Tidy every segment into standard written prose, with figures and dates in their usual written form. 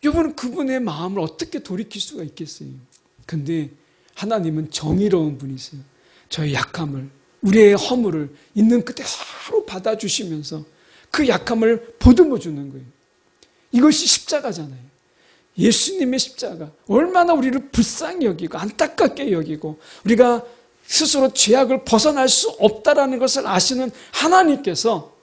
여러분, 그분의 마음을 어떻게 돌이킬 수가 있겠어요? 근데 하나님은 정의로운 분이세요. 저의 약함을, 우리의 허물을 있는 그대로 받아주시면서 그 약함을 보듬어 주는 거예요. 이것이 십자가잖아요. 예수님의 십자가, 얼마나 우리를 불쌍히 여기고 안타깝게 여기고 우리가 스스로 죄악을 벗어날 수 없다라는 것을 아시는 하나님께서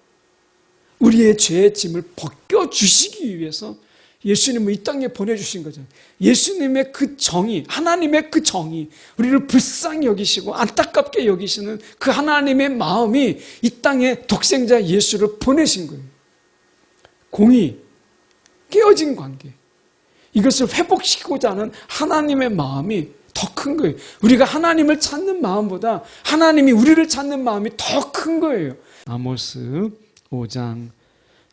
우리의 죄의 짐을 벗겨주시기 위해서 예수님을 이 땅에 보내주신 거죠. 예수님의 그 정의, 하나님의 그 정의, 우리를 불쌍히 여기시고 안타깝게 여기시는 그 하나님의 마음이 이 땅에 독생자 예수를 보내신 거예요. 공의, 깨어진 관계, 이것을 회복시키고자 하는 하나님의 마음이 더 큰 거예요. 우리가 하나님을 찾는 마음보다 하나님이 우리를 찾는 마음이 더 큰 거예요. 아모스 5장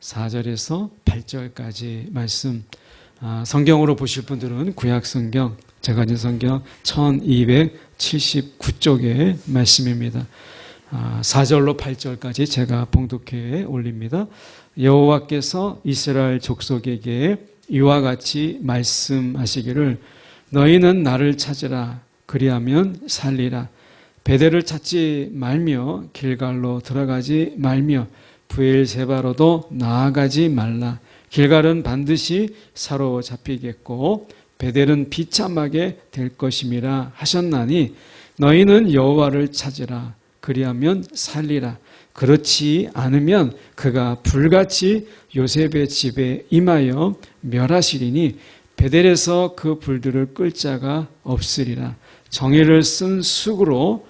4절에서 8절까지 말씀, 성경으로 보실 분들은 구약성경, 제가 가진 성경 1279쪽의 말씀입니다. 4절로 8절까지 제가 봉독해 올립니다. 여호와께서 이스라엘 족속에게 이와 같이 말씀하시기를 너희는 나를 찾으라 그리하면 살리라. 베델을 찾지 말며 길갈로 들어가지 말며 브엘세바로도 나아가지 말라. 길갈은 반드시 사로잡히겠고 베델은 비참하게 될 것임이라 하셨나니 너희는 여호와를 찾으라 그리하면 살리라. 그렇지 않으면 그가 불같이 요셉의 집에 임하여 멸하시리니 베델에서 그 불들을 끌 자가 없으리라. 정의를 쓴 쑥으로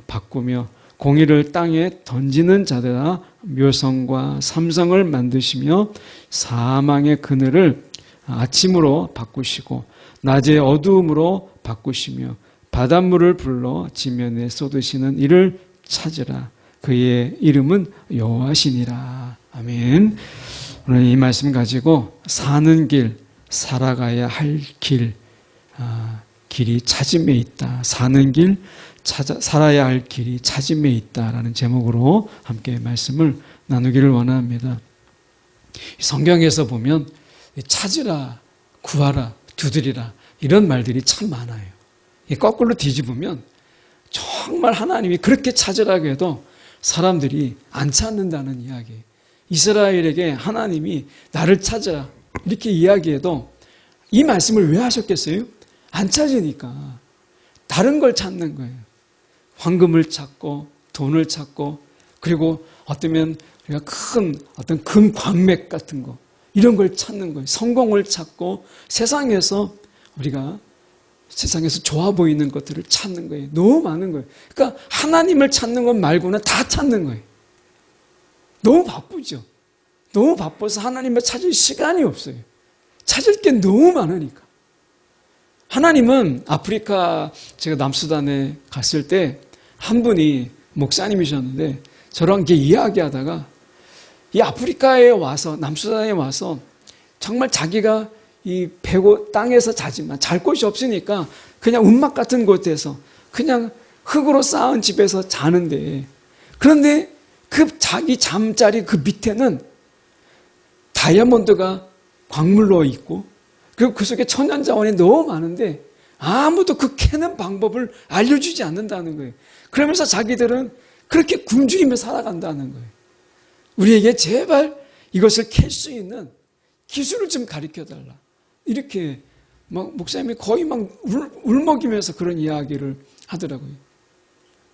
바꾸며 공의를 땅에 던지는 자들아 묘성과 삼성을 만드시며 사망의 그늘을 아침으로 바꾸시고 낮의 어두움으로 바꾸시며 바닷물을 불러 지면에 쏟으시는 이를 찾으라. 그의 이름은 여호와시니라. 아멘. 오늘 이 말씀 가지고 사는 길, 살아가야 할 길, 길이 찾음에 있다. 사는 길, 살아야 할 길이 찾음에 있다라는 제목으로 함께 말씀을 나누기를 원합니다. 성경에서 보면 찾으라, 구하라, 두드리라 이런 말들이 참 많아요. 거꾸로 뒤집으면 정말 하나님이 그렇게 찾으라고 해도 사람들이 안 찾는다는 이야기. 이스라엘에게 하나님이 나를 찾으라 이렇게 이야기해도 이 말씀을 왜 하셨겠어요? 안 찾으니까 다른 걸 찾는 거예요. 황금을 찾고 돈을 찾고 그리고 어쩌면 우리가 큰 어떤 금 광맥 같은 거 이런 걸 찾는 거예요. 성공을 찾고 세상에서 우리가 세상에서 좋아 보이는 것들을 찾는 거예요. 너무 많은 거예요. 그러니까 하나님을 찾는 것 말고는 다 찾는 거예요. 너무 바쁘죠. 너무 바빠서 하나님을 찾을 시간이 없어요. 찾을 게 너무 많으니까. 하나님은 아프리카 제가 남수단에 갔을 때 한 분이 목사님이셨는데 저랑 이렇게 이야기하다가 이 아프리카에 와서 남수단에 와서 정말 자기가 이 배고 땅에서 자지만 잘 곳이 없으니까 그냥 움막 같은 곳에서 그냥 흙으로 쌓은 집에서 자는데 그런데 그 자기 잠자리 그 밑에는 다이아몬드가 광물로 있고 그리고 그 속에 천연자원이 너무 많은데 아무도 그 캐는 방법을 알려주지 않는다는 거예요. 그러면서 자기들은 그렇게 굶주리며 살아간다는 거예요. 우리에게 제발 이것을 캘 수 있는 기술을 좀 가르쳐달라. 이렇게 막 목사님이 거의 막 울먹이면서 그런 이야기를 하더라고요.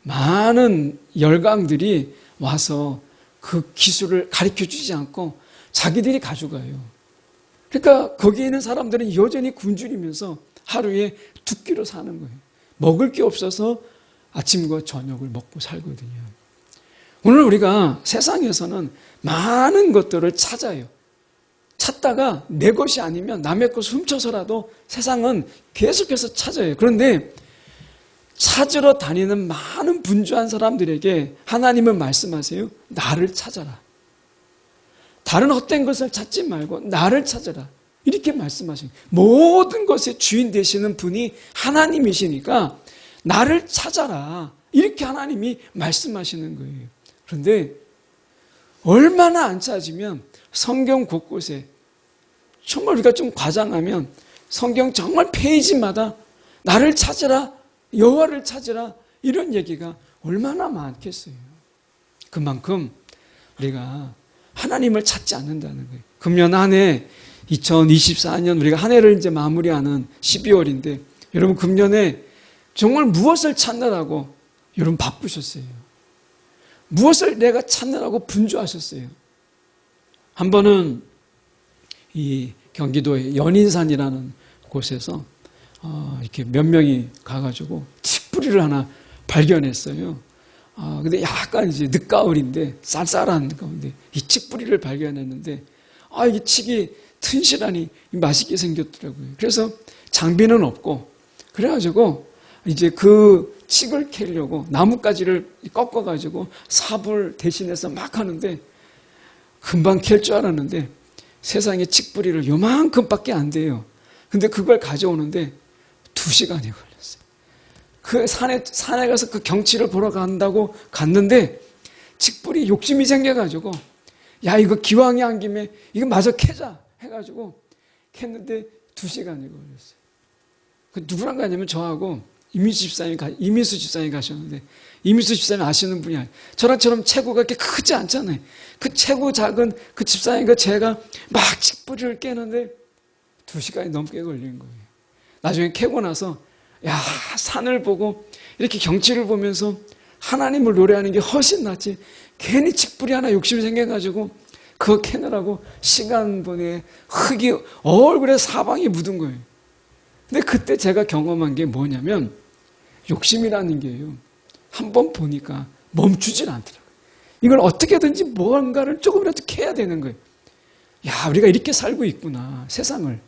많은 열강들이 와서 그 기술을 가르쳐주지 않고 자기들이 가져가요. 그러니까 거기에 있는 사람들은 여전히 굶주리면서 하루에 2끼로 사는 거예요. 먹을 게 없어서 아침과 저녁을 먹고 살거든요. 오늘 우리가 세상에서는 많은 것들을 찾아요. 찾다가 내 것이 아니면 남의 것을 훔쳐서라도 세상은 계속해서 찾아요. 그런데 찾으러 다니는 많은 분주한 사람들에게 하나님은 말씀하세요. 나를 찾아라. 다른 헛된 것을 찾지 말고 나를 찾아라. 이렇게 말씀하시는 거예요. 모든 것의 주인 되시는 분이 하나님이시니까 나를 찾아라. 이렇게 하나님이 말씀하시는 거예요. 그런데 얼마나 안 찾으면 성경 곳곳에 정말 우리가 좀 과장하면 성경 정말 페이지마다 나를 찾으라, 여호와를 찾으라 이런 얘기가 얼마나 많겠어요. 그만큼 우리가 하나님을 찾지 않는다는 거예요. 금년 한 해 2024년 우리가 한 해를 이제 마무리하는 12월인데 여러분 금년에 정말 무엇을 찾느라고 여러분 바쁘셨어요. 무엇을 내가 찾느라고 분주하셨어요. 한 번은 이 경기도의 연인산이라는 곳에서 이렇게 몇 명이 가가지고 칡뿌리를 하나 발견했어요. 근데 약간 이제 늦가을인데 쌀쌀한 가운데 이 칡뿌리를 발견했는데 이게 칡이 튼실하니 맛있게 생겼더라고요. 그래서 장비는 없고 그래가지고 이제 그 칡을 캐려고 나뭇가지를 꺾어가지고 삽을 대신해서 막 하는데 금방 캘 줄 알았는데 세상에 칡뿌리를 요만큼밖에 안 돼요. 근데 그걸 가져오는데 2시간이 걸렸어요. 그 산에 가서 그 경치를 보러 간다고 갔는데 칡뿌리 욕심이 생겨가지고 야 이거 기왕이 한 김에 이거 마저 캐자 해가지고 캤는데 2시간이 걸렸어요. 그 누구랑 가냐면 저하고 이미수 집사님이 가셨는데 이미수 집사님 아시는 분이 아니에요. 저랑처럼 체구가 그렇게 크지 않잖아요. 그 체구 작은 그 집사님과 제가 막 칡뿌리를 깨는데 2시간이 넘게 걸린 거예요. 나중에 캐고 나서 야 산을 보고 이렇게 경치를 보면서 하나님을 노래하는 게 훨씬 낫지 괜히 칡뿌리 하나 욕심이 생겨가지고 그거 캐느라고 시간 보내 흙이 얼굴에 사방이 묻은 거예요. 근데 그때 제가 경험한 게 뭐냐면 욕심이라는 게요. 한번 보니까 멈추질 않더라고요. 이걸 어떻게든지 뭔가를 조금이라도 캐야 되는 거예요. 야, 우리가 이렇게 살고 있구나, 세상을.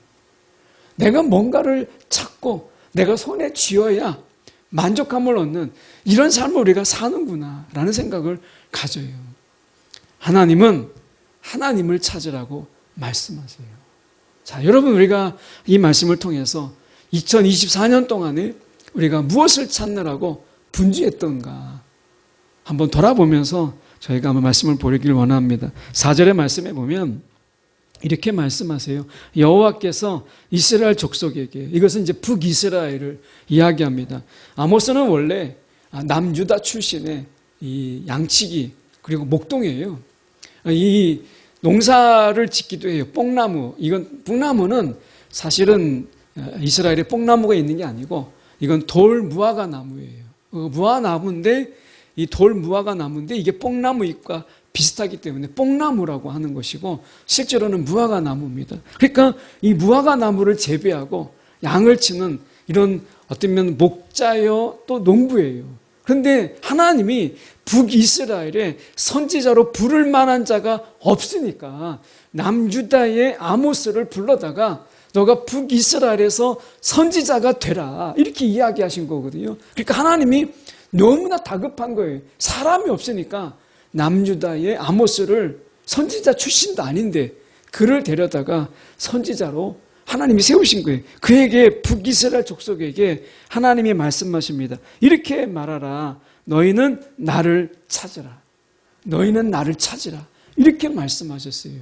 내가 뭔가를 찾고 내가 손에 쥐어야 만족감을 얻는 이런 삶을 우리가 사는구나 라는 생각을 가져요. 하나님은 하나님을 찾으라고 말씀하세요. 자, 여러분 우리가 이 말씀을 통해서 2024년 동안에 우리가 무엇을 찾느라고 분주했던가 한번 돌아보면서 저희가 한번 말씀을 보기를 원합니다. 4절의 말씀에 보면 이렇게 말씀하세요. 여호와께서 이스라엘 족속에게, 이것은 이제 북이스라엘을 이야기합니다. 아모스는 원래 남유다 출신의 이 양치기 그리고 목동이에요. 이 농사를 짓기도 해요. 뽕나무. 이건 뽕나무는 사실은 이스라엘에 뽕나무가 있는 게 아니고 이건 돌 무화과 나무예요. 무화과 나무인데 이 돌 무화과 나무인데 이게 뽕나무 잎과 비슷하기 때문에 뽕나무라고 하는 것이고 실제로는 무화과 나무입니다. 그러니까 이 무화과 나무를 재배하고 양을 치는 이런 어쩌면 목자요 또 농부예요. 그런데 하나님이 북이스라엘에 선지자로 부를 만한 자가 없으니까 남유다의 아모스를 불러다가 너가 북이스라엘에서 선지자가 되라 이렇게 이야기하신 거거든요. 그러니까 하나님이 너무나 다급한 거예요. 사람이 없으니까 남유다의 아모스를 선지자 출신도 아닌데 그를 데려다가 선지자로 하나님이 세우신 거예요. 그에게 북이스라엘 족속에게 하나님이 말씀하십니다. 이렇게 말하라. 너희는 나를 찾으라. 너희는 나를 찾으라. 이렇게 말씀하셨어요.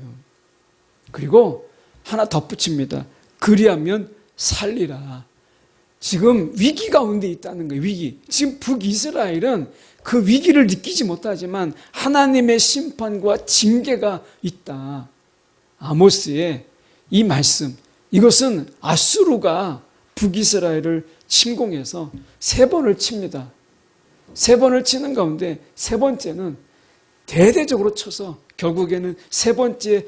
그리고 하나 덧붙입니다. 그리하면 살리라. 지금 위기 가운데 있다는 거예요. 위기. 지금 북이스라엘은 그 위기를 느끼지 못하지만 하나님의 심판과 징계가 있다. 아모스의 이 말씀, 이것은 아수르가 북이스라엘을 침공해서 3번을 칩니다. 3번을 치는 가운데 3번째는 대대적으로 쳐서 결국에는 3번째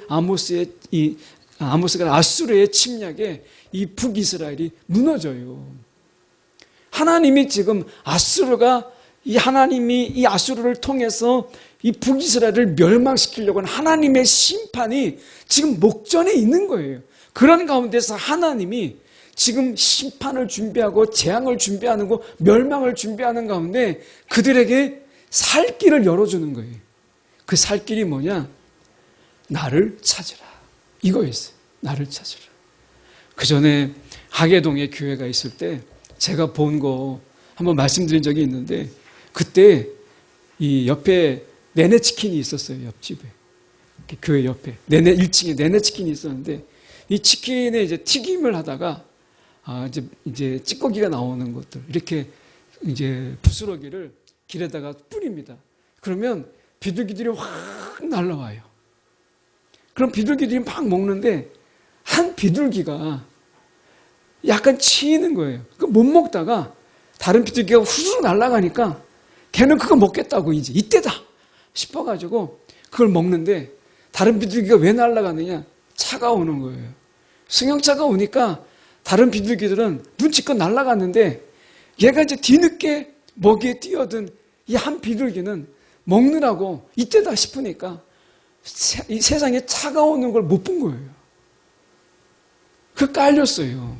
아모스가 아수르의 침략에 이 북이스라엘이 무너져요. 하나님이 지금 하나님이 이 아수르를 통해서 이 북이스라엘을 멸망시키려고 하는 하나님의 심판이 지금 목전에 있는 거예요. 그런 가운데서 하나님이 지금 심판을 준비하고 재앙을 준비하는 거, 멸망을 준비하는 가운데 그들에게 살 길을 열어주는 거예요. 그 살 길이 뭐냐? 나를 찾으라. 이거였어요. 나를 찾으라. 그 전에 하계동에 교회가 있을 때 제가 본 거 한번 말씀드린 적이 있는데 그때 이 옆에 내내치킨이 있었어요. 옆집에. 교회 옆에. 1층에 내내치킨이 있었는데 이 치킨에 이제 튀김을 하다가 이제 찌꺼기가 나오는 것들 이렇게 이제 부스러기를 길에다가 뿌립니다. 그러면 비둘기들이 확 날라와요. 그럼 비둘기들이 막 먹는데 한 비둘기가 약간 치이는 거예요. 못 먹다가 다른 비둘기가 후루룩 날아가니까 걔는 그거 먹겠다고 이제 이때다 싶어가지고 그걸 먹는데 다른 비둘기가 왜 날아가느냐? 차가 오는 거예요. 승용차가 오니까 다른 비둘기들은 눈치껏 날아갔는데 얘가 이제 뒤늦게 먹이에 뛰어든 이 한 비둘기는 먹느라고 이때다 싶으니까 이 세상에 차가 오는 걸 못 본 거예요. 그 깔렸어요.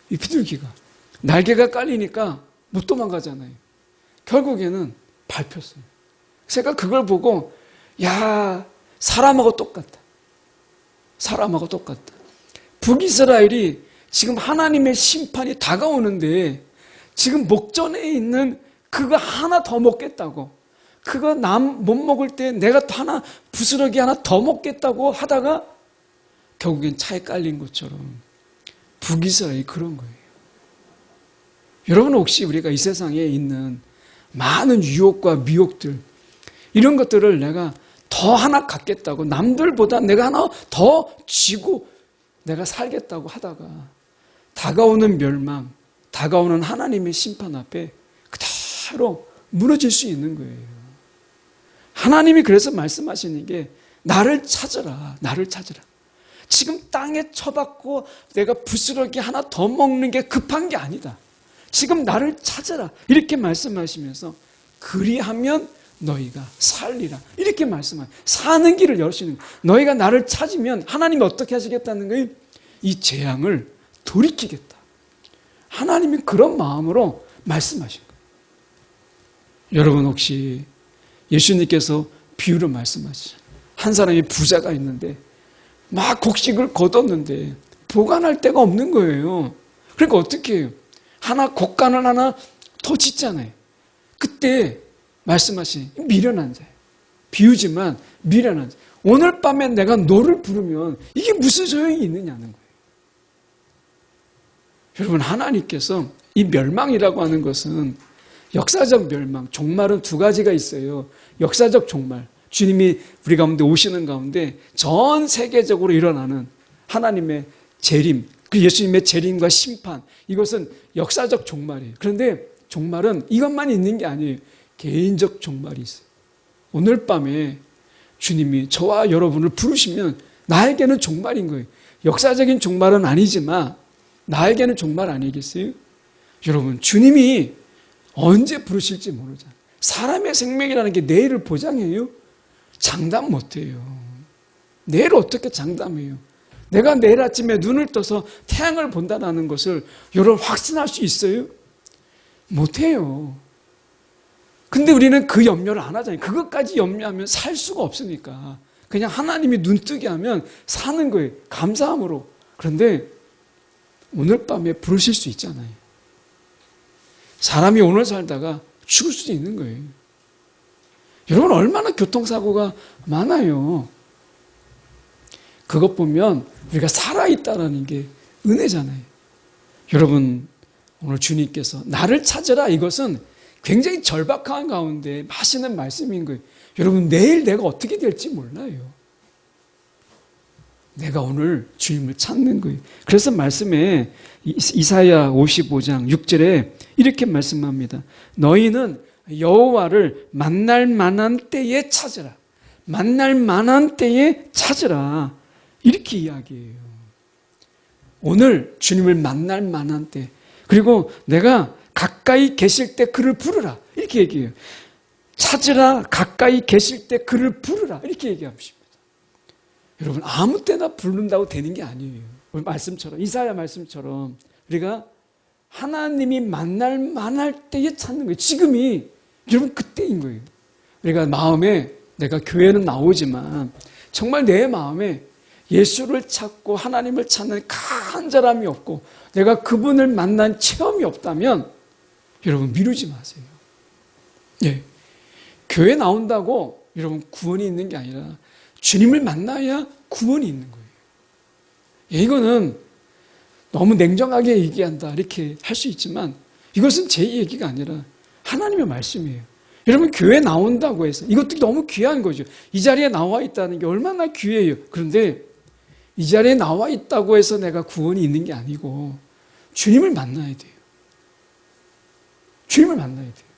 이 비둘기가. 날개가 깔리니까 못 도망가잖아요. 결국에는 밟혔어요. 제가 그걸 보고 야, 사람하고 똑같다. 사람하고 똑같다. 북이스라엘이 지금 하나님의 심판이 다가오는데 지금 목전에 있는 그거 하나 더 먹겠다고 그거 남 못 먹을 때 내가 하나 부스러기 하나 더 먹겠다고 하다가 결국엔 차에 깔린 것처럼 북이스라엘이 그런 거예요. 여러분 혹시 우리가 이 세상에 있는 많은 유혹과 미혹들 이런 것들을 내가 더 하나 갖겠다고 남들보다 내가 하나 더 쥐고 내가 살겠다고 하다가 다가오는 멸망, 다가오는 하나님의 심판 앞에 그대로 무너질 수 있는 거예요. 하나님이 그래서 말씀하시는 게 나를 찾으라, 나를 찾으라. 지금 땅에 처박고 내가 부스러기 하나 더 먹는 게 급한 게 아니다. 지금 나를 찾으라 이렇게 말씀하시면서 그리하면 너희가 살리라 이렇게 말씀하세요. 사는 길을 여시는 거예요. 너희가 나를 찾으면 하나님이 어떻게 하시겠다는 거예요? 이 재앙을 돌이키겠다. 하나님이 그런 마음으로 말씀하신 거예요. 여러분 혹시 예수님께서 비유로 말씀하시죠. 한 사람이 부자가 있는데 막 곡식을 거뒀는데 보관할 데가 없는 거예요. 그러니까 어떻게 해요? 하나 곡간을 하나 더 짓잖아요. 그때 말씀하신 미련한 자예요. 비유지만 미련한 자. 오늘 밤에 내가 너를 부르면 이게 무슨 소용이 있느냐는 거예요. 여러분 하나님께서 이 멸망이라고 하는 것은 역사적 멸망, 종말은 두 가지가 있어요. 역사적 종말, 주님이 우리 가운데 오시는 가운데 전 세계적으로 일어나는 하나님의 재림, 그 예수님의 재림과 심판, 이것은 역사적 종말이에요. 그런데 종말은 이것만 있는 게 아니에요. 개인적 종말이 있어요. 오늘 밤에 주님이 저와 여러분을 부르시면 나에게는 종말인 거예요. 역사적인 종말은 아니지만 나에게는 종말 아니겠어요? 여러분 주님이 언제 부르실지 모르잖아요. 사람의 생명이라는 게 내일을 보장해요? 장담 못해요. 내일 어떻게 장담해요? 내가 내일 아침에 눈을 떠서 태양을 본다는 것을 여러분 확신할 수 있어요? 못해요. 근데 우리는 그 염려를 안 하잖아요. 그것까지 염려하면 살 수가 없으니까. 그냥 하나님이 눈뜨게 하면 사는 거예요. 감사함으로. 그런데 오늘 밤에 부르실 수 있잖아요. 사람이 오늘 살다가 죽을 수도 있는 거예요. 여러분 얼마나 교통사고가 많아요. 그것 보면 우리가 살아있다는 게 은혜잖아요. 여러분 오늘 주님께서 나를 찾으라 이것은 굉장히 절박한 가운데 하시는 말씀인 거예요. 여러분 내일 내가 어떻게 될지 몰라요. 내가 오늘 주님을 찾는 거예요. 그래서 말씀에 이사야 55장 6절에 이렇게 말씀합니다. 너희는 여호와를 만날 만한 때에 찾으라. 만날 만한 때에 찾으라. 이렇게 이야기해요. 오늘 주님을 만날 만한 때, 그리고 내가 가까이 계실 때 그를 부르라. 이렇게 얘기해요. 찾으라. 가까이 계실 때 그를 부르라. 이렇게 얘기합니다. 여러분 아무 때나 부른다고 되는 게 아니에요. 말씀처럼 이사야 말씀처럼 우리가 하나님이 만날 때에 찾는 거예요. 지금이 여러분 그때인 거예요. 우리가 마음에 내가 교회는 나오지만 정말 내 마음에 예수를 찾고 하나님을 찾는 간절함이 없고 내가 그분을 만난 체험이 없다면 여러분 미루지 마세요. 예, 교회 나온다고 여러분 구원이 있는 게 아니라 주님을 만나야 구원이 있는 거예요. 이거는 너무 냉정하게 얘기한다 이렇게 할 수 있지만 이것은 제 얘기가 아니라 하나님의 말씀이에요. 여러분 교회 나온다고 해서 이것도 너무 귀한 거죠. 이 자리에 나와 있다는 게 얼마나 귀해요. 그런데 이 자리에 나와 있다고 해서 내가 구원이 있는 게 아니고 주님을 만나야 돼요. 주님을 만나야 돼요.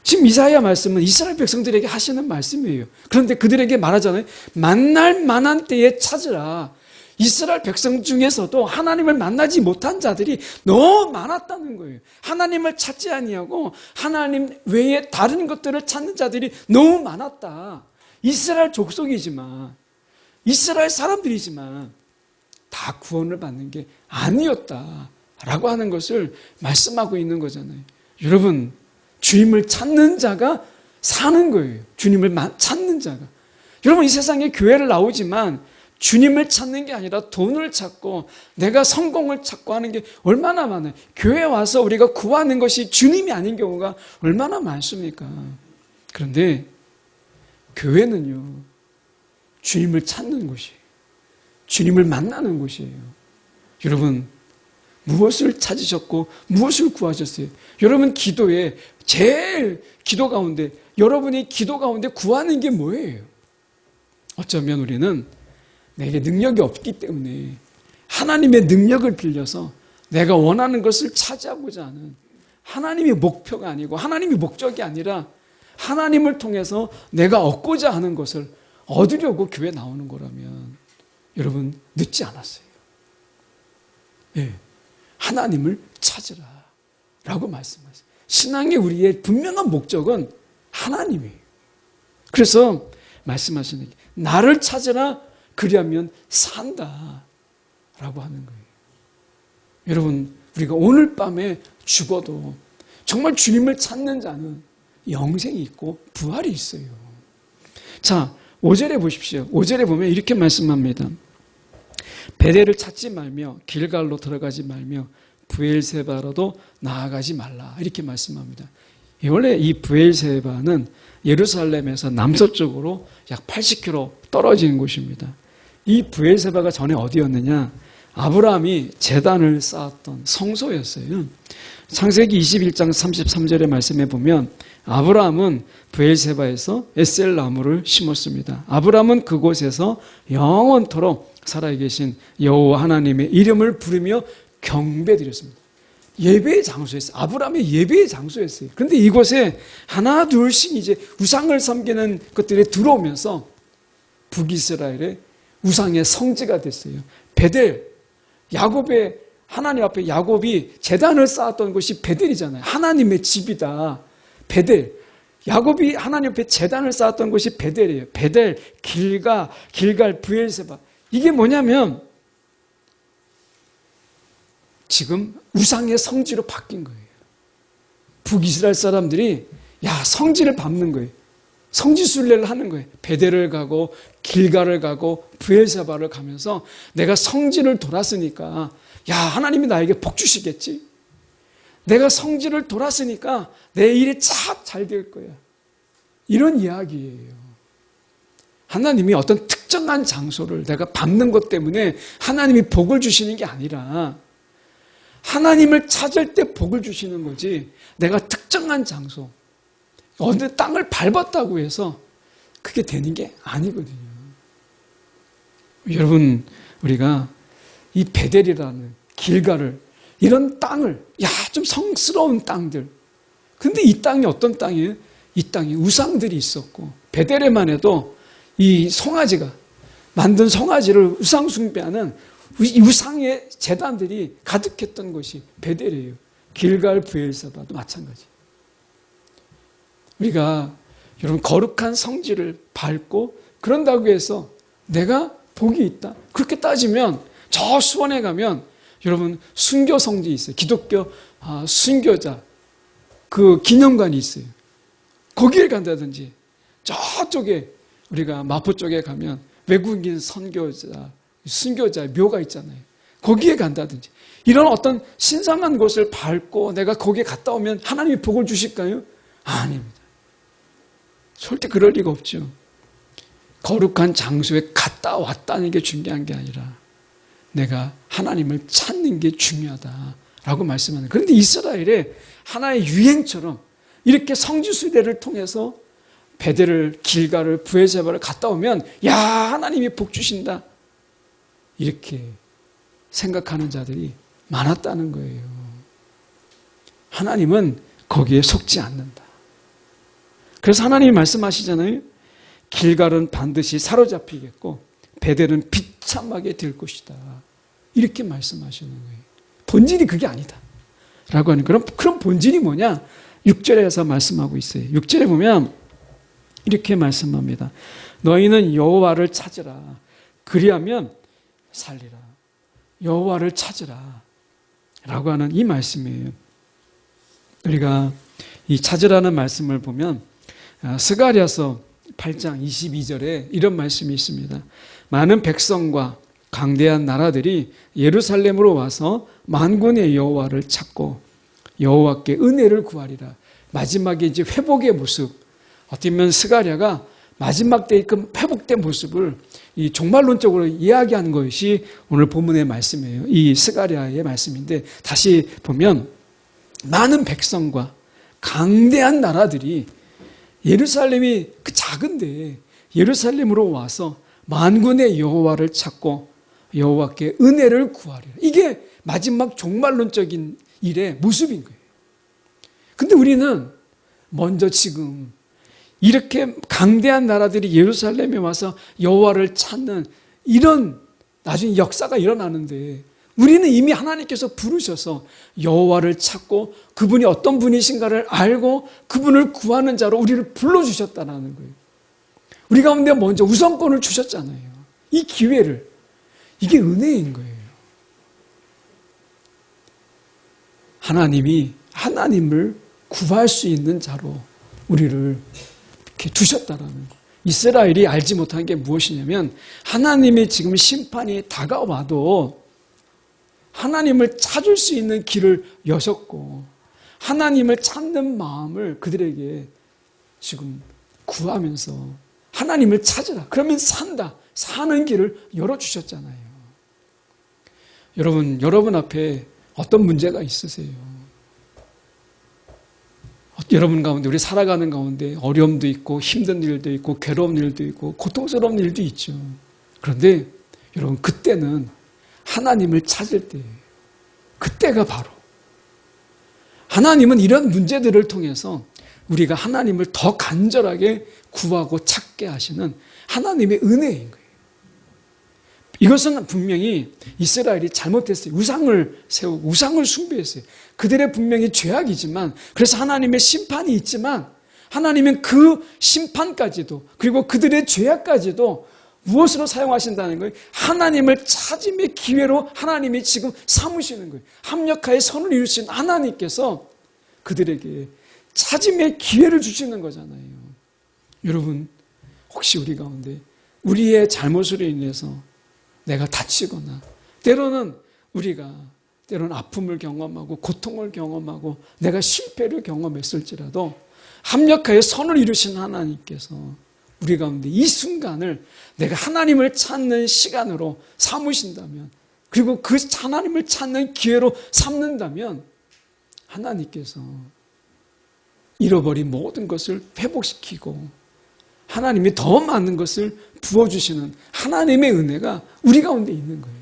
지금 이사야 말씀은 이스라엘 백성들에게 하시는 말씀이에요. 그런데 그들에게 말하잖아요. 만날 만한 때에 찾으라. 이스라엘 백성 중에서도 하나님을 만나지 못한 자들이 너무 많았다는 거예요. 하나님을 찾지 아니하고 하나님 외에 다른 것들을 찾는 자들이 너무 많았다. 이스라엘 족속이지만 이스라엘 사람들이지만 다 구원을 받는 게 아니었다라고 하는 것을 말씀하고 있는 거잖아요. 여러분 주님을 찾는 자가 사는 거예요. 주님을 찾는 자가. 여러분 이 세상에 교회를 나오지만 주님을 찾는 게 아니라 돈을 찾고 내가 성공을 찾고 하는 게 얼마나 많아요. 교회에 와서 우리가 구하는 것이 주님이 아닌 경우가 얼마나 많습니까? 그런데 교회는요, 주님을 찾는 곳이에요. 주님을 만나는 곳이에요. 여러분, 무엇을 찾으셨고 무엇을 구하셨어요? 여러분 기도에 제일 기도 가운데, 여러분이 기도 가운데 구하는 게 뭐예요? 어쩌면 우리는 내게 능력이 없기 때문에 하나님의 능력을 빌려서 내가 원하는 것을 차지하고자 하는 하나님의 목표가 아니고 하나님의 목적이 아니라 하나님을 통해서 내가 얻고자 하는 것을 얻으려고 교회 나오는 거라면 여러분 늦지 않았어요. 네. 하나님을 찾으라 라고 말씀하세요. 신앙의 우리의 분명한 목적은 하나님이에요. 그래서 말씀하시는 게 나를 찾으라 그리하면 산다 라고 하는 거예요. 여러분 우리가 오늘 밤에 죽어도 정말 주님을 찾는 자는 영생이 있고 부활이 있어요. 자 5절에 보십시오. 5절에 보면 이렇게 말씀합니다. 베델을 찾지 말며 길갈로 들어가지 말며 브엘세바로도 나아가지 말라 이렇게 말씀합니다. 원래 이 브엘세바는 예루살렘에서 남서쪽으로 약 80km 떨어지는 곳입니다. 이 브엘세바가 전에 어디였느냐? 아브라함이 제단을 쌓았던 성소였어요. 창세기 21장 33절의 말씀에 보면 아브라함은 브엘세바에서 에셀 나무를 심었습니다. 아브라함은 그곳에서 영원토록 살아계신 여호와 하나님의 이름을 부르며 경배드렸습니다. 예배의 장소였어요. 아브라함의 예배의 장소였어요. 그런데 이곳에 하나 둘씩 이제 우상을 섬기는 것들이 들어오면서 북이스라엘의 우상의 성지가 됐어요. 베델, 야곱의 하나님 앞에 야곱이 제단을 쌓았던 곳이 베델이잖아요. 하나님의 집이다. 베델. 야곱이 하나님 앞에 제단을 쌓았던 곳이 베델이에요. 베델, 길갈, 브엘세바. 이게 뭐냐면 지금 우상의 성지로 바뀐 거예요. 북이스라엘 사람들이 성지를 밟는 거예요. 성지 순례를 하는 거예요. 베델을 가고 길갈을 가고 브엘세바를 가면서 내가 성지를 돌았으니까 하나님이 나에게 복 주시겠지. 내가 성지를 돌았으니까 내 일이 참 잘 될 거야. 이런 이야기예요. 하나님이 어떤 특정한 장소를 내가 밟는 것 때문에 하나님이 복을 주시는 게 아니라 하나님을 찾을 때 복을 주시는 거지 내가 특정한 장소 어느 땅을 밟았다고 해서 그게 되는 게 아니거든요. 여러분 우리가 이 베델이라는 길갈을 이런 땅을 좀 성스러운 땅들 근데 이 땅이 어떤 땅이에요? 이 땅에 우상들이 있었고 베델에만 해도 이 송아지가 만든 송아지를 우상 숭배하는 우상의 제단들이 가득했던 것이 베델이에요. 길갈 브엘세바도 마찬가지. 우리가 여러분 거룩한 성지를 밟고 그런다고 해서 내가 복이 있다. 그렇게 따지면 저 수원에 가면 여러분 순교 성지 있어요. 기독교 순교자 그 기념관이 있어요. 거기에 간다든지 저쪽에 우리가 마포 쪽에 가면 외국인 선교자 순교자 묘가 있잖아요. 거기에 간다든지 이런 어떤 신성한 곳을 밟고 내가 거기에 갔다 오면 하나님이 복을 주실까요? 아닙니다. 절대 그럴 리가 없죠. 거룩한 장소에 갔다 왔다는 게 중요한 게 아니라 내가 하나님을 찾는 게 중요하다라고 말씀하는. 그런데 이스라엘의 하나의 유행처럼 이렇게 성지순례를 통해서 베델을, 길가를, 브에세바를 갔다 오면 야, 하나님이 복 주신다, 이렇게 생각하는 자들이 많았다는 거예요. 하나님은 거기에 속지 않는다. 그래서 하나님이 말씀하시잖아요. 길갈은 반드시 사로잡히겠고 베델은 비참하게 될 것이다, 이렇게 말씀하시는 거예요. 본질이 그게 아니다 라고 하는. 그럼 본질이 뭐냐? 6절에서 말씀하고 있어요. 6절에 보면 이렇게 말씀합니다. 너희는 여호와를 찾으라. 그리하면 살리라. 여호와를 찾으라 라고 하는 이 말씀이에요. 우리가 이 찾으라는 말씀을 보면 스가랴서 8장 22절에 이런 말씀이 있습니다. 많은 백성과 강대한 나라들이 예루살렘으로 와서 만군의 여호와를 찾고 여호와께 은혜를 구하리라. 마지막에 이제 회복의 모습, 어떻게 보면 스가랴가 마지막 때의 그 회복된 모습을 이 종말론적으로 이야기하는 것이 오늘 본문의 말씀이에요. 이 스가랴의 말씀인데, 다시 보면 많은 백성과 강대한 나라들이, 예루살렘이 그 작은데 예루살렘으로 와서 만군의 여호와를 찾고 여호와께 은혜를 구하리라. 이게 마지막 종말론적인 일의 모습인 거예요. 근데 우리는 먼저 지금 이렇게 강대한 나라들이 예루살렘에 와서 여호와를 찾는 이런 나중에 역사가 일어나는데, 우리는 이미 하나님께서 부르셔서 여호와를 찾고 그분이 어떤 분이신가를 알고 그분을 구하는 자로 우리를 불러주셨다는 거예요. 우리 가운데 먼저 우선권을 주셨잖아요. 이 기회를. 이게 은혜인 거예요. 하나님이 하나님을 구할 수 있는 자로 우리를 이렇게 두셨다라는 거예요. 이스라엘이 알지 못한 게 무엇이냐면, 하나님의 지금 심판이 다가와도 하나님을 찾을 수 있는 길을 여셨고, 하나님을 찾는 마음을 그들에게 지금 구하면서 하나님을 찾으라, 그러면 산다, 사는 길을 열어주셨잖아요. 여러분 앞에 어떤 문제가 있으세요? 여러분 가운데, 우리 살아가는 가운데 어려움도 있고 힘든 일도 있고 괴로운 일도 있고 고통스러운 일도 있죠. 그런데 여러분, 그때는 하나님을 찾을 때예요. 그때가 바로 하나님은 이런 문제들을 통해서 우리가 하나님을 더 간절하게 구하고 찾게 하시는 하나님의 은혜인 거예요. 이것은 분명히 이스라엘이 잘못했어요. 우상을 세우고 우상을 숭배했어요. 그들의 분명히 죄악이지만, 그래서 하나님의 심판이 있지만, 하나님은 그 심판까지도, 그리고 그들의 죄악까지도 무엇으로 사용하신다는 거예요? 하나님을 찾음의 기회로 하나님이 지금 삼으시는 거예요. 합력하여 선을 이루신 하나님께서 그들에게 찾음의 기회를 주시는 거잖아요. 여러분, 혹시 우리 가운데 우리의 잘못으로 인해서 내가 다치거나, 때로는 아픔을 경험하고 고통을 경험하고 내가 실패를 경험했을지라도 합력하여 선을 이루신 하나님께서 우리 가운데 이 순간을 내가 하나님을 찾는 시간으로 삼으신다면, 그리고 그 하나님을 찾는 기회로 삼는다면, 하나님께서 잃어버린 모든 것을 회복시키고 하나님이 더 많은 것을 부어주시는 하나님의 은혜가 우리 가운데 있는 거예요.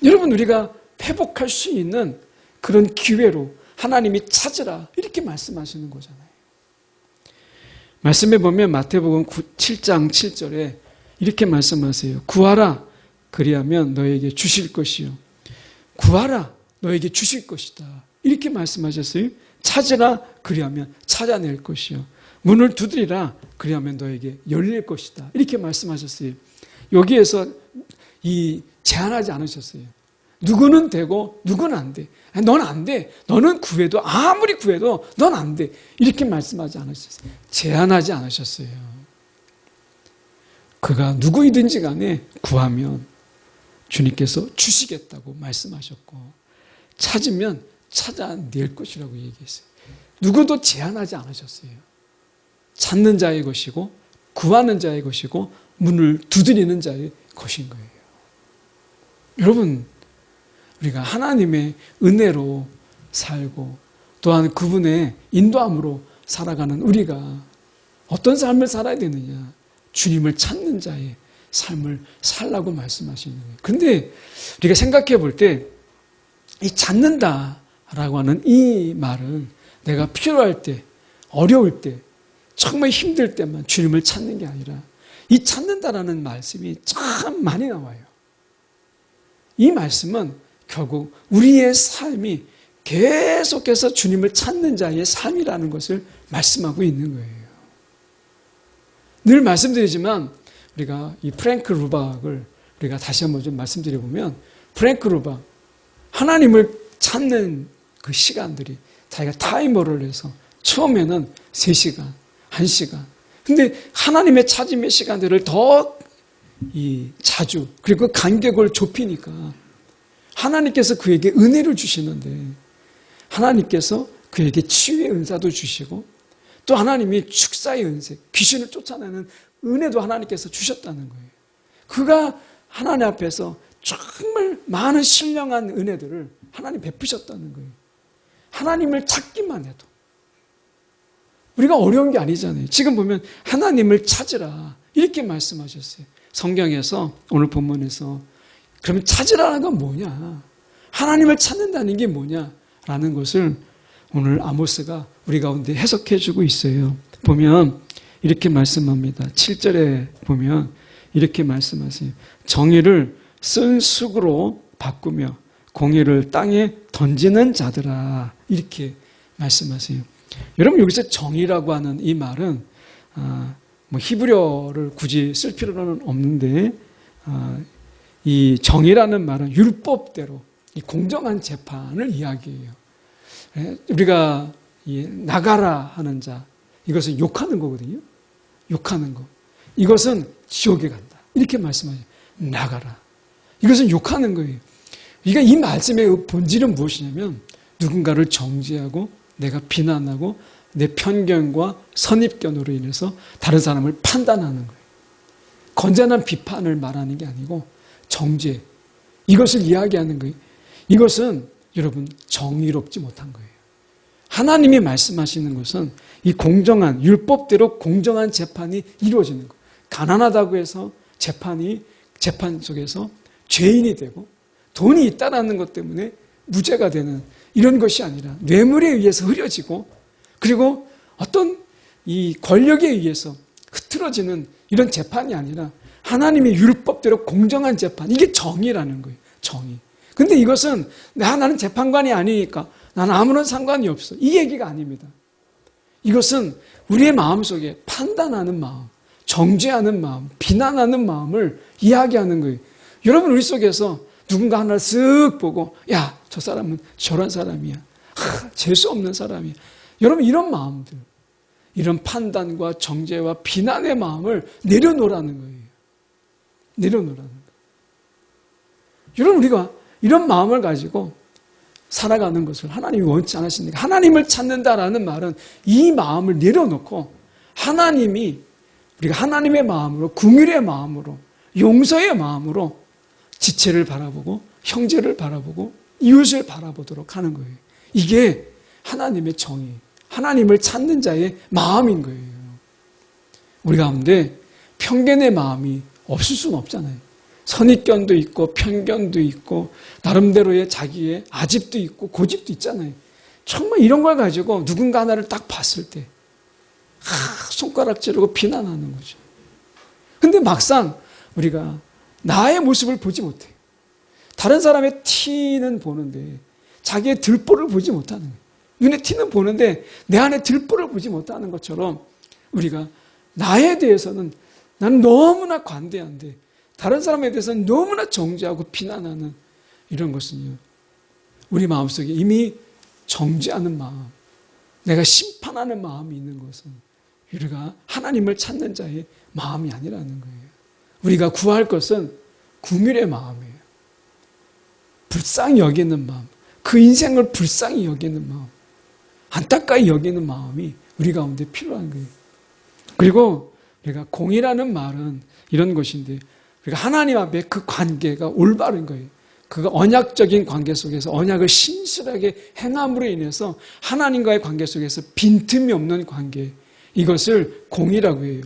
여러분, 우리가 회복할 수 있는 그런 기회로 하나님이 찾으라, 이렇게 말씀하시는 거잖아요. 말씀해 보면 마태복음 7장 7절에 이렇게 말씀하세요. 구하라, 그리하면 너에게 주실 것이요. 구하라, 너에게 주실 것이다, 이렇게 말씀하셨어요. 찾으라, 그리하면 찾아낼 것이요. 문을 두드리라, 그리하면 너에게 열릴 것이다, 이렇게 말씀하셨어요. 여기에서 제한하지 않으셨어요. 누구는 되고 누구는 안 돼. 넌 안 돼. 너는 구해도, 아무리 구해도 넌 안 돼, 이렇게 말씀하지 않으셨어요. 제한하지 않으셨어요. 그가 누구이든지 간에 구하면 주님께서 주시겠다고 말씀하셨고, 찾으면 찾아낼 것이라고 얘기했어요. 누구도 제한하지 않으셨어요. 찾는 자의 것이고 구하는 자의 것이고 문을 두드리는 자의 것인 거예요. 여러분, 우리가 하나님의 은혜로 살고 또한 그분의 인도함으로 살아가는 우리가 어떤 삶을 살아야 되느냐? 주님을 찾는 자의 삶을 살라고 말씀하시는 거예요. 그런데 우리가 생각해 볼 때 이 찾는다라고 하는 이 말은 내가 필요할 때, 어려울 때, 정말 힘들 때만 주님을 찾는 게 아니라 이 찾는다라는 말씀이 참 많이 나와요. 이 말씀은 결국 우리의 삶이 계속해서 주님을 찾는 자의 삶이라는 것을 말씀하고 있는 거예요. 늘 말씀드리지만 우리가 이 프랭크 루박을 우리가 다시 한번 좀 말씀드려보면 프랭크 루박, 하나님을 찾는 그 시간들이 자기가 타이머를 해서 처음에는 3시간, 1시간. 근데 하나님의 찾음의 시간들을 더 자주 그리고 그 간격을 좁히니까 하나님께서 그에게 은혜를 주시는데 하나님께서 그에게 치유의 은사도 주시고 또 하나님이 축사의 은혜, 귀신을 쫓아내는 은혜도 하나님께서 주셨다는 거예요. 그가 하나님 앞에서 정말 많은 신령한 은혜들을 하나님 베푸셨다는 거예요. 하나님을 찾기만 해도. 우리가 어려운 게 아니잖아요. 지금 보면 하나님을 찾으라 이렇게 말씀하셨어요. 성경에서 오늘 본문에서 그러면 찾으라는 건 뭐냐? 하나님을 찾는다는 게 뭐냐라는 것을 오늘 아모스가 우리 가운데 해석해주고 있어요. 보면 이렇게 말씀합니다. 7절에 보면 이렇게 말씀하세요. 정의를 쓴 쑥으로 바꾸며 공의를 땅에 던지는 자들아 이렇게 말씀하세요. 여러분 여기서 정의라고 하는 이 말은 뭐 히브리어를 굳이 쓸 필요는 없는데 이 정의라는 말은 율법대로 이 공정한 재판을 이야기해요. 우리가 나가라 하는 자 이것은 욕하는 거거든요. 욕하는 거. 이것은 지옥에 간다. 이렇게 말씀하죠. 나가라. 이것은 욕하는 거예요. 그러니까 이 말씀의 본질은 무엇이냐면 누군가를 정죄하고 내가 비난하고 내 편견과 선입견으로 인해서 다른 사람을 판단하는 거예요. 건전한 비판을 말하는 게 아니고 정죄. 이것을 이야기하는 거예요. 이것은 여러분 정의롭지 못한 거예요. 하나님이 말씀하시는 것은 이 공정한 율법대로 공정한 재판이 이루어지는 거예요. 가난하다고 해서 재판 속에서 죄인이 되고 돈이 있다라는 것 때문에 무죄가 되는 이런 것이 아니라 뇌물에 의해서 흐려지고 그리고 어떤 이 권력에 의해서 흐트러지는 이런 재판이 아니라 하나님의 율법대로 공정한 재판, 이게 정의라는 거예요. 정의. 근데 이것은 나는 재판관이 아니니까 나는 아무런 상관이 없어. 이 얘기가 아닙니다. 이것은 우리의 마음속에 판단하는 마음, 정죄하는 마음, 비난하는 마음을 이야기하는 거예요. 여러분 우리 속에서 누군가 하나를 쓱 보고 야, 저 사람은 저런 사람이야. 재수 없는 사람이야. 여러분 이런 마음들, 이런 판단과 정죄와 비난의 마음을 내려놓으라는 거예요. 내려놓으라는 거예요. 여러분 우리가 이런 마음을 가지고 살아가는 것을 하나님이 원치 않으시니까 하나님을 찾는다라는 말은 이 마음을 내려놓고 하나님이 우리가 하나님의 마음으로 긍휼의 마음으로 용서의 마음으로 지체를 바라보고 형제를 바라보고 이웃을 바라보도록 하는 거예요. 이게 하나님의 정의, 하나님을 찾는 자의 마음인 거예요. 우리 가운데 편견의 마음이 없을 수는 없잖아요. 선입견도 있고 편견도 있고 나름대로의 자기의 아집도 있고 고집도 있잖아요. 정말 이런 걸 가지고 누군가 하나를 딱 봤을 때 손가락질하고 비난하는 거죠. 근데 막상 우리가 나의 모습을 보지 못해요. 다른 사람의 티는 보는데 자기의 들보를 보지 못하는 거예요. 눈에 티는 보는데 내 안에 들보를 보지 못하는 것처럼 우리가 나에 대해서는 나는 너무나 관대한데 다른 사람에 대해서는 너무나 정죄하고 비난하는 이런 것은요. 우리 마음속에 이미 정죄하는 마음, 내가 심판하는 마음이 있는 것은 우리가 하나님을 찾는 자의 마음이 아니라는 거예요. 우리가 구할 것은 긍휼의 마음이에요. 불쌍히 여기는 마음, 그 인생을 불쌍히 여기는 마음, 안타까이 여기는 마음이 우리 가운데 필요한 거예요. 그리고 우리가 공의라는 말은 이런 것인데 우리가 하나님 앞에 그 관계가 올바른 거예요. 그 언약적인 관계 속에서 언약을 신실하게 행함으로 인해서 하나님과의 관계 속에서 빈틈이 없는 관계, 이것을 공의라고 해요.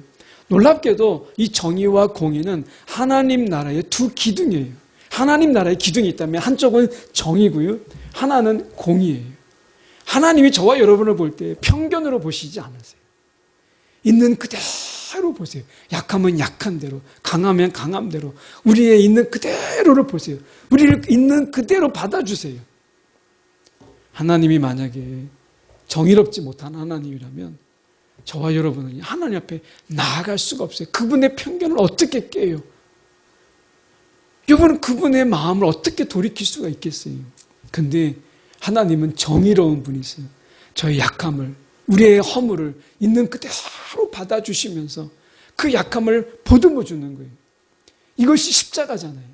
놀랍게도 이 정의와 공의는 하나님 나라의 두 기둥이에요. 하나님 나라의 기둥이 있다면 한쪽은 정의고요, 하나는 공의예요. 하나님이 저와 여러분을 볼 때 편견으로 보시지 않으세요. 있는 그대로 보세요. 약하면 약한 대로, 강하면 강한 대로, 우리의 있는 그대로를 보세요. 우리를 있는 그대로 받아주세요. 하나님이 만약에 정의롭지 못한 하나님이라면 저와 여러분은 하나님 앞에 나아갈 수가 없어요. 그분의 편견을 어떻게 깨요? 여러분은 그분의 마음을 어떻게 돌이킬 수가 있겠어요? 근데 하나님은 정의로운 분이세요. 저의 약함을, 우리의 허물을 있는 그대로 받아주시면서 그 약함을 보듬어 주는 거예요. 이것이 십자가잖아요.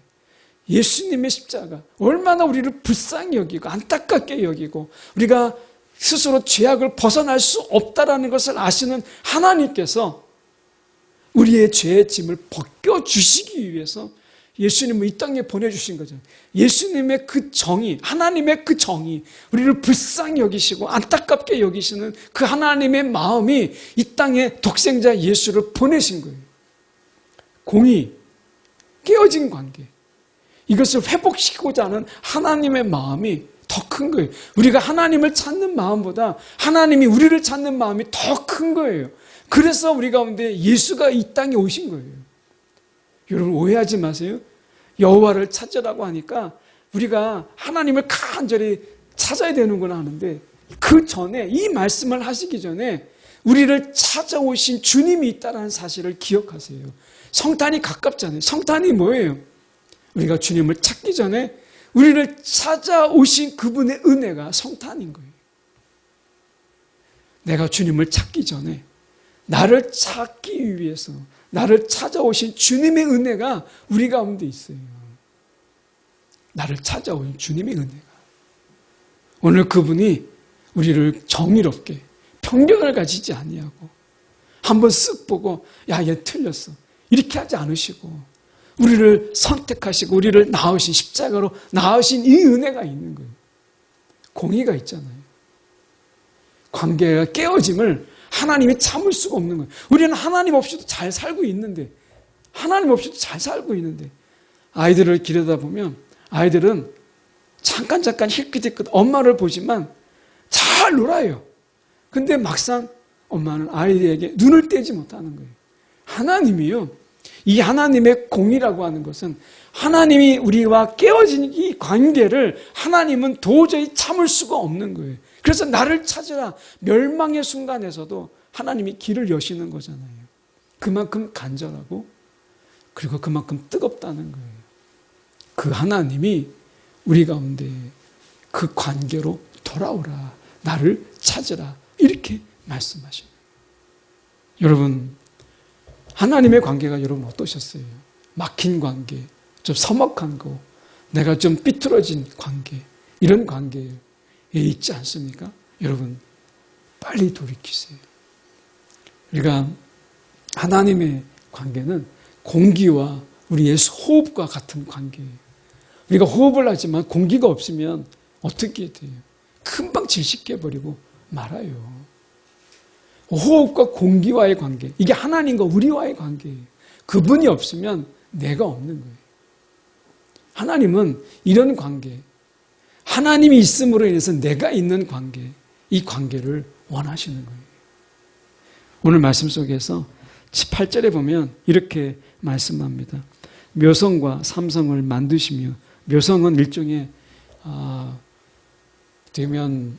예수님의 십자가, 얼마나 우리를 불쌍히 여기고 안타깝게 여기고 우리가 스스로 죄악을 벗어날 수 없다라는 것을 아시는 하나님께서 우리의 죄의 짐을 벗겨주시기 위해서 예수님을 이 땅에 보내주신 거죠. 예수님의 그 정의, 하나님의 그 정의, 우리를 불쌍히 여기시고 안타깝게 여기시는 그 하나님의 마음이 이 땅에 독생자 예수를 보내신 거예요. 공의, 깨어진 관계, 이것을 회복시키고자 하는 하나님의 마음이 더 큰 거예요. 우리가 하나님을 찾는 마음보다 하나님이 우리를 찾는 마음이 더 큰 거예요. 그래서 우리 가운데 예수가 이 땅에 오신 거예요. 여러분 오해하지 마세요. 여호와를 찾으라고 하니까 우리가 하나님을 간절히 찾아야 되는구나 하는데, 그 전에, 이 말씀을 하시기 전에 우리를 찾아오신 주님이 있다는 사실을 기억하세요. 성탄이 가깝잖아요. 성탄이 뭐예요? 우리가 주님을 찾기 전에 우리를 찾아오신 그분의 은혜가 성탄인 거예요. 내가 주님을 찾기 전에 나를 찾기 위해서 나를 찾아오신 주님의 은혜가 우리 가운데 있어요. 나를 찾아오신 주님의 은혜가. 오늘 그분이 우리를 정의롭게 편견을 가지지 아니하고 한번 쓱 보고 야, 얘 틀렸어 이렇게 하지 않으시고 우리를 선택하시고 우리를 낳으신, 십자가로 낳으신 이 은혜가 있는 거예요. 공의가 있잖아요. 관계가 깨어짐을 하나님이 참을 수가 없는 거예요. 우리는 하나님 없이도 잘 살고 있는데, 아이들을 기르다 보면 아이들은 잠깐 힐끗힐끗 엄마를 보지만 잘 놀아요. 근데 막상 엄마는 아이에게 눈을 떼지 못하는 거예요. 하나님이요, 이 하나님의 공의라고 하는 것은 하나님이 우리와 깨어진 이 관계를 하나님은 도저히 참을 수가 없는 거예요. 그래서 나를 찾으라, 멸망의 순간에서도 하나님이 길을 여시는 거잖아요. 그만큼 간절하고 그리고 그만큼 뜨겁다는 거예요. 그 하나님이 우리 가운데 그 관계로 돌아오라, 나를 찾으라, 이렇게 말씀하시는 거예요. 여러분, 하나님의 관계가 여러분 어떠셨어요? 막힌 관계, 좀 서먹한 거, 내가 좀 삐뚤어진 관계, 이런 관계에 있지 않습니까? 여러분 빨리 돌이키세요. 우리가 하나님의 관계는 공기와 우리의 호흡과 같은 관계예요. 우리가 호흡을 하지만 공기가 없으면 어떻게 돼요? 금방 질식해버리고 말아요. 호흡과 공기와의 관계, 이게 하나님과 우리와의 관계예요. 그분이 없으면 내가 없는 거예요. 하나님은 이런 관계, 하나님이 있음으로 인해서 내가 있는 관계, 이 관계를 원하시는 거예요. 오늘 말씀 속에서 8절에 보면 이렇게 말씀합니다. 묘성과 삼성을 만드시며, 묘성은 일종의 되면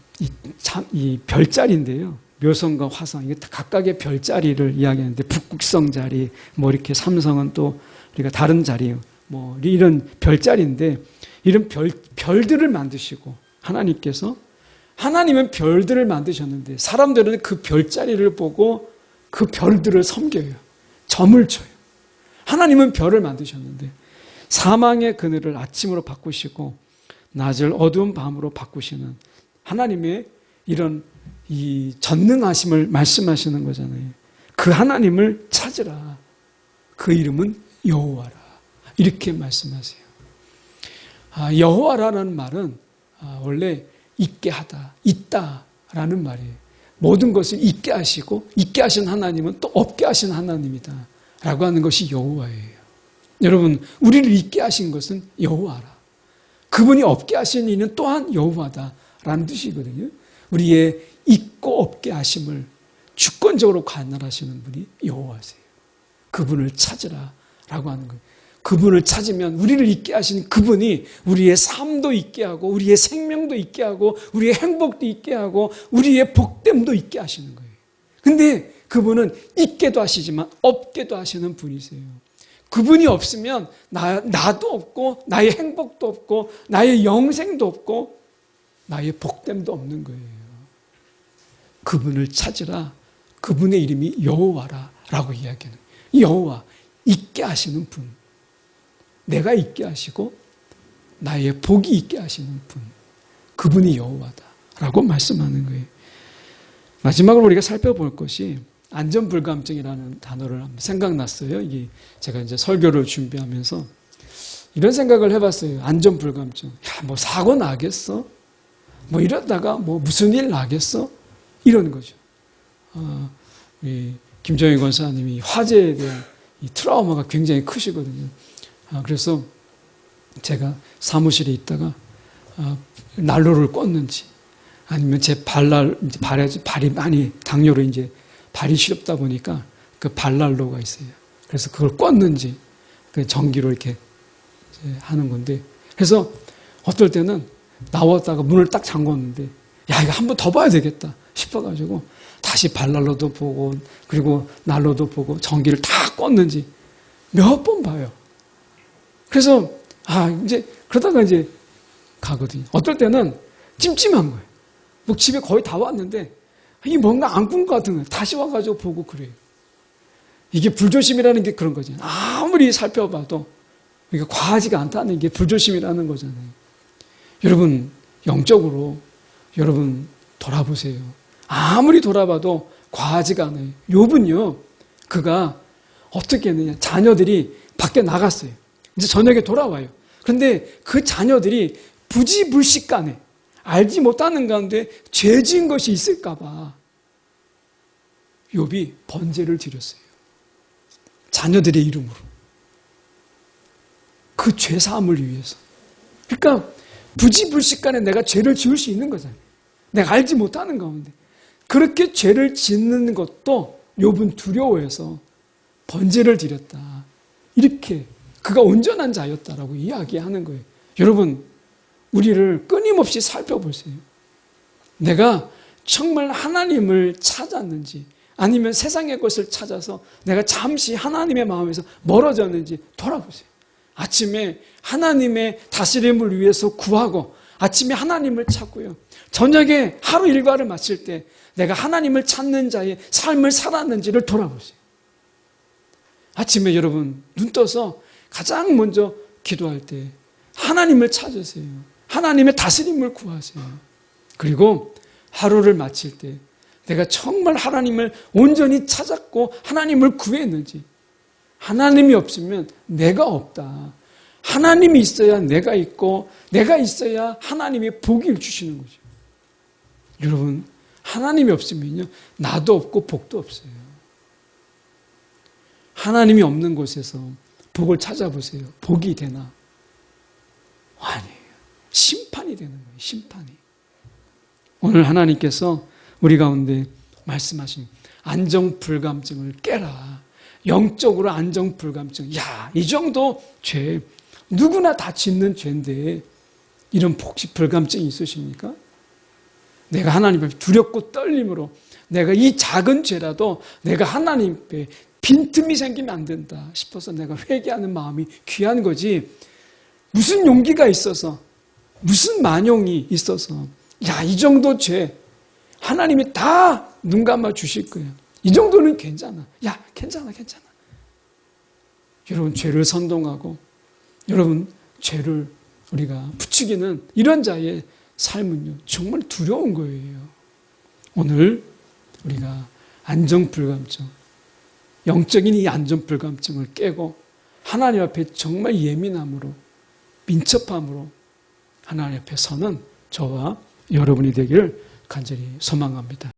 이 별자리인데요. 묘성과 화성, 이게 각각의 별자리를 이야기하는데, 북극성 자리, 뭐 이렇게 삼성은 또 우리가 다른 자리예요. 뭐 이런 별자리인데, 이런 별들을 만드시고, 하나님은 별들을 만드셨는데 사람들은 그 별자리를 보고 그 별들을 섬겨요. 점을 쳐요. 하나님은 별을 만드셨는데 사망의 그늘을 아침으로 바꾸시고 낮을 어두운 밤으로 바꾸시는 하나님의 이런 이 전능하심을 말씀하시는 거잖아요. 그 하나님을 찾으라. 그 이름은 여호와라. 이렇게 말씀하세요. 여호와라는 말은 원래 있게 하다, 있다라는 말이에요. 모든 것을 있게 하시고 있게 하신 하나님은 또 없게 하신 하나님이다 라고 하는 것이 여호와예요. 여러분, 우리를 있게 하신 것은 여호와라. 그분이 없게 하신 이는 또한 여호와다라는 뜻이거든요. 우리의 있고 없게 하심을 주권적으로 관할하시는 분이 여호와세요. 그분을 찾으라라고 하는 거예요. 그분을 찾으면 우리를 있게 하신 그분이 우리의 삶도 있게 하고 우리의 생명도 있게 하고 우리의 행복도 있게 하고 우리의 복됨도 있게 하시는 거예요. 근데 그분은 있게도 하시지만 없게도 하시는 분이세요. 그분이 없으면 나도 없고 나의 행복도 없고 나의 영생도 없고 나의 복됨도 없는 거예요. 그분을 찾으라. 그분의 이름이 여호와라라고 이야기하는 거예요. 여호와, 있게 하시는 분. 내가 있게 하시고 나의 복이 있게 하시는 분. 그분이 여호와다라고 말씀하는 거예요. 마지막으로 우리가 살펴볼 것이 안전불감증이라는 단어를 한번 생각났어요. 이게 제가 이제 설교를 준비하면서 이런 생각을 해봤어요. 안전불감증. 야, 뭐 사고 나겠어? 뭐 이러다가 뭐 무슨 일 나겠어? 이러는 거죠. 우리 김정희 권사님이 화재에 대한 이 트라우마가 굉장히 크시거든요. 그래서 제가 사무실에 있다가 난로를 껐는지 아니면 제 발이 많이 당뇨로 이제 발이 시렵다 보니까 그 발난로가 있어요. 그래서 그걸 껐는지 그 전기로 이렇게 하는 건데, 그래서 어떨 때는 나왔다가 문을 딱 잠궜는데 야, 이거 한 번 더 봐야 되겠다 싶어가지고 다시 발난로도 보고 그리고 난로도 보고 전기를 다 껐는지 몇 번 봐요. 그래서 이제 그러다가 이제 가거든요. 어떨 때는 찜찜한 거예요. 뭐 집에 거의 다 왔는데 이게 뭔가 안 꾼 것 같은 거예요. 다시 와가지고 보고 그래요. 이게 불조심이라는 게 그런 거죠. 아무리 살펴봐도 그러니까 과하지가 않다는 게 불조심이라는 거잖아요. 여러분, 영적으로 여러분 돌아보세요. 아무리 돌아봐도 과하지가 않아요. 욥은요, 그가 어떻게 했느냐. 자녀들이 밖에 나갔어요. 이제 저녁에 돌아와요. 그런데 그 자녀들이 부지불식간에 알지 못하는 가운데 죄 지은 것이 있을까 봐 욥이 번제를 드렸어요. 자녀들의 이름으로. 그 죄 사함을 위해서. 그러니까 부지불식간에 내가 죄를 지을 수 있는 거잖아요. 내가 알지 못하는 가운데. 그렇게 죄를 짓는 것도 욥은 두려워해서 번제를 드렸다. 이렇게 그가 온전한 자였다라고 이야기하는 거예요. 여러분, 우리를 끊임없이 살펴보세요. 내가 정말 하나님을 찾았는지 아니면 세상의 것을 찾아서 내가 잠시 하나님의 마음에서 멀어졌는지 돌아보세요. 아침에 하나님의 다스림을 위해서 구하고 아침에 하나님을 찾고요. 저녁에 하루 일과를 마칠 때 내가 하나님을 찾는 자의 삶을 살았는지를 돌아보세요. 아침에 여러분 눈 떠서 가장 먼저 기도할 때 하나님을 찾으세요. 하나님의 다스림을 구하세요. 그리고 하루를 마칠 때 내가 정말 하나님을 온전히 찾았고 하나님을 구했는지, 하나님이 없으면 내가 없다. 하나님이 있어야 내가 있고 내가 있어야 하나님이 복을 주시는 거죠. 여러분, 하나님이 없으면요 나도 없고 복도 없어요. 하나님이 없는 곳에서 복을 찾아보세요. 복이 되나? 아니에요. 심판이 되는 거예요. 심판이. 오늘 하나님께서 우리 가운데 말씀하신 안정불감증을 깨라. 영적으로 안정불감증. 야, 이 정도 죄 누구나 다 짓는 죄인데 이런 혹시 불감증이 있으십니까? 내가 하나님 앞에 두렵고 떨림으로 내가 이 작은 죄라도 내가 하나님 앞에 빈틈이 생기면 안 된다 싶어서 내가 회개하는 마음이 귀한 거지, 무슨 용기가 있어서 무슨 만용이 있어서 야, 이 정도 죄 하나님이 다 눈 감아 주실 거예요. 이 정도는 괜찮아. 야, 괜찮아. 여러분, 죄를 선동하고 여러분 죄를 우리가 부추기는 이런 자의 삶은요 정말 두려운 거예요. 오늘 우리가 안정불감증, 영적인 이 안정불감증을 깨고 하나님 앞에 정말 예민함으로 민첩함으로 하나님 앞에 서는 저와 여러분이 되기를 간절히 소망합니다.